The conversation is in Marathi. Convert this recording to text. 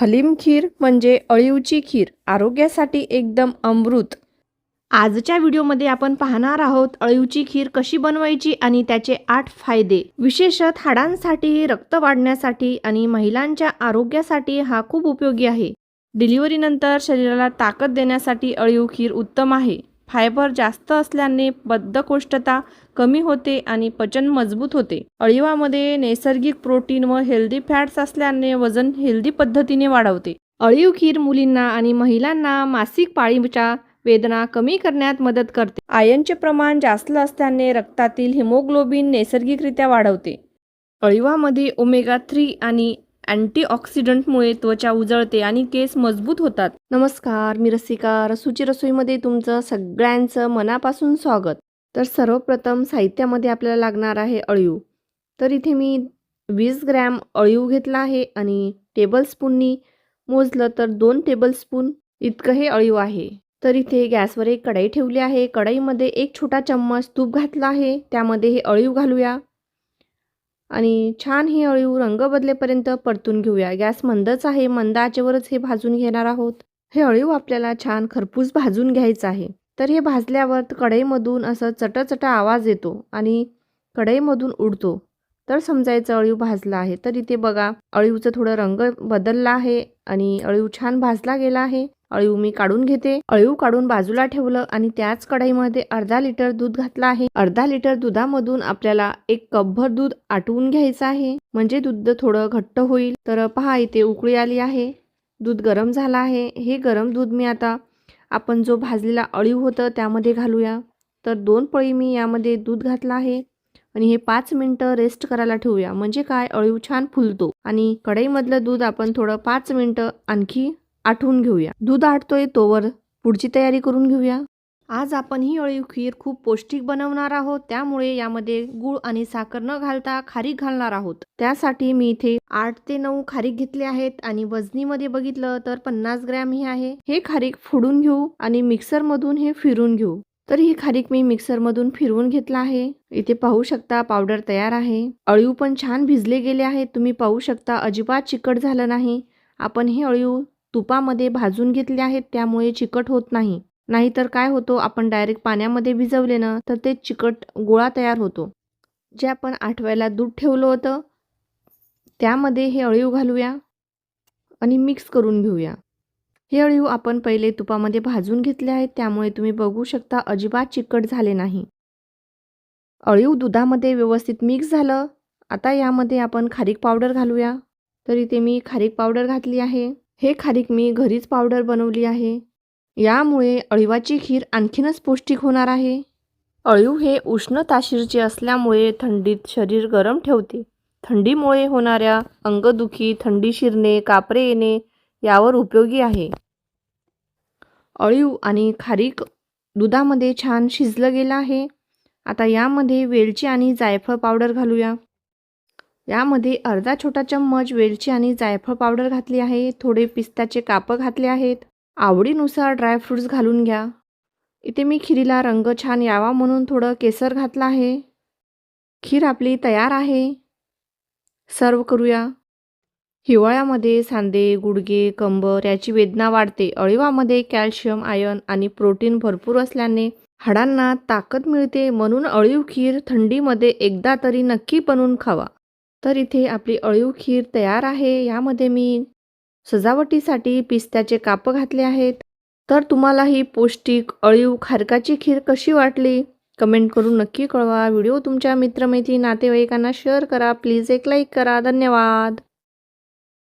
हलीम खीर म्हणजे अळीवची खीर, आरोग्यासाठी एकदम अमृत. आजच्या व्हिडिओमध्ये आपण पाहणार आहोत अळीवची खीर कशी बनवायची आणि त्याचे 8 फायदे. विशेषतः हाडांसाठी, रक्त वाढण्यासाठी आणि महिलांच्या आरोग्यासाठी हा खूप उपयोगी आहे. डिलिव्हरीनंतर शरीराला ताकद देण्यासाठी अळीव खीर उत्तम आहे. फायबर जास्त असल्याने बद्धकोष्ठता कमी होते आणि पचन मजबूत होते. अळीवामध्ये नैसर्गिक प्रोटीन व हेल्दी फॅट्स असल्याने वजन हेल्दी पद्धतीने वाढवते. अळीव खीर मुलींना आणि महिलांना मासिक पाळीच्या वेदना कमी करण्यात मदत करते. आयर्नचे प्रमाण जास्त असल्याने रक्तातील हिमोग्लोबिन नैसर्गिकरित्या वाढवते. अळीवामध्ये ओमेगा 3 आणि अँटीऑक्सिडंटमुळे त्वचा उजळते आणि केस मजबूत होतात. नमस्कार, मी रसिका. रसूची रसोईमध्ये तुमचं सगळ्यांचं मनापासून स्वागत. तर सर्वप्रथम साहित्यामध्ये आपल्याला लागणार आहे अळीव. तर इथे मी 20 ग्रॅम अळीव घेतला आहे आणि टेबलस्पूननी मोजलं तर 2 टेबलस्पून इतकं हे अळीव आहे. तर इथे गॅसवर एक कढई ठेवली आहे. कढईमध्ये 1 छोटा चम्मच तूप घातला आहे. त्यामध्ये हे अळीव घालूया आणि छान हे अळीव रंग बदलेपर्यंत परतून घेऊया. गॅस मंदच आहे, मंद आचेवरच हे भाजून घेणार आहोत. हे अळीव आपल्याला छान खरपूस भाजून घ्यायचं आहे. तर हे भाजल्यावर कढईमधून असं चटचट आवाज येतो आणि कढईमधून उडतो, तर समजायचं अळीव भाजला आहे. तर इथे बघा, अळीवचं थोडं रंग बदलला आहे आणि अळीव छान भाजला गेला आहे. अळीव मी काढून घेते. अळीव काढून बाजूला ठेवलं आणि त्याच कढईमध्ये अर्धा लिटर दूध घातलं आहे. अर्धा लिटर दुधामधून आपल्याला 1 कपभर दूध आटवून घ्यायचं आहे, म्हणजे दूध थोडं घट्ट होईल. तर पहा, इथे उकळी आली आहे, दूध गरम झालं आहे. हे गरम दूध मी आता आपण जो भाजलेला अळीव होतं त्यामध्ये घालूया. तर 2 पळी मी यामध्ये दूध घातलं आहे आणि हे 5 मिनटं रेस्ट करायला ठेवूया. म्हणजे काय, अळीव छान फुलतो. आणि कढईमधलं दूध आपण थोडं 5 मिनटं आणखी आटवून घेऊया. दूध आटतोय तोवर पुढची तयारी करून घेऊया. आज आपण ही अळीव खीर खूप पौष्टिक बनवणार आहोत, त्यामुळे यामध्ये गूळ आणि साखर न घालता खारीक घालणार आहोत. त्यासाठी मी इथे 8 ते 9 खारीक घेतले आहेत आणि वजनीमध्ये बघितलं तर 50 ग्रॅम हे आहे. हे खारीक फोडून घेऊ आणि मिक्सरमधून हे फिरून घेऊ. तर ही खारीक मी मिक्सरमधून फिरवून घेतला आहे. इथे पाहू शकता पावडर तयार आहे. अळीव पण छान भिजले गेले आहेत. तुम्ही पाहू शकता अजिबात चिकट झालं नाही. आपण हे अळीव तुपामध्ये भाजून घेतले आहेत, त्यामुळे चिकट होत नाही. नाहीतर काय होतो, आपण डायरेक्ट पाण्यामध्ये भिजवले ना तर ते चिकट गोळा तयार होतो. जे आपण आठवायला दूध ठेवलं होतं त्यामध्ये हे अळीव घालूया आणि मिक्स करून घेऊया. हे अळीव आपण पहिले तुपामध्ये भाजून घेतले आहेत, त्यामुळे तुम्ही बघू शकता अजिबात चिकट झाले नाही. अळीव दुधामध्ये व्यवस्थित मिक्स झालं. आता यामध्ये आपण खारीक पावडर घालूया. तर इथे मी खारीक पावडर घातली आहे. हे खारीक मी घरीच पावडर बनवली आहे. यामुळे अळीवाची खीर आणखीनच पौष्टिक होणार आहे. अळीव हे उष्णताशीरचे असल्यामुळे थंडीत शरीर गरम ठेवते. थंडीमुळे होणाऱ्या अंगदुखी, थंडी शिरणे, कापरे येणे यावर उपयोगी आहे. अळीव आणि खारीक दुधामध्ये छान शिजलं गेलं आहे. आता यामध्ये वेलची आणि जायफळ पावडर घालूया. यामध्ये अर्धा छोटा चम्मच वेलची आणि जायफळ पावडर घातली आहे. थोडे पिस्त्याचे कापं घातले आहेत. आवडीनुसार ड्रायफ्रूट्स घालून घ्या. इथे मी खिरीला रंग छान यावा म्हणून थोडं केसर घातलं आहे. खीर आपली तयार आहे. सर्व करूया. हिवाळ्यामध्ये सांधे, गुडघे, कंबर याची वेदना वाढते. अळीवामध्ये कॅल्शियम, आयर्न आणि प्रोटीन भरपूर असल्याने हाडांना ताकद मिळते. म्हणून अळीव खीर थंडीमध्ये एकदा तरी नक्की बनवून खावा. तर इथे आपली अळीव खीर तयार आहे. यामध्ये मी सजावटीसाठी पिस्त्याचे कापं घातले आहेत. तर तुम्हाला ही पौष्टिक अळीव खारकाची खीर कशी वाटली कमेंट करून नक्की कळवा. व्हिडिओ तुमच्या मित्रमैत्रिणी नातेवाईकांना शेअर करा. प्लीज एक लाईक करा. धन्यवाद.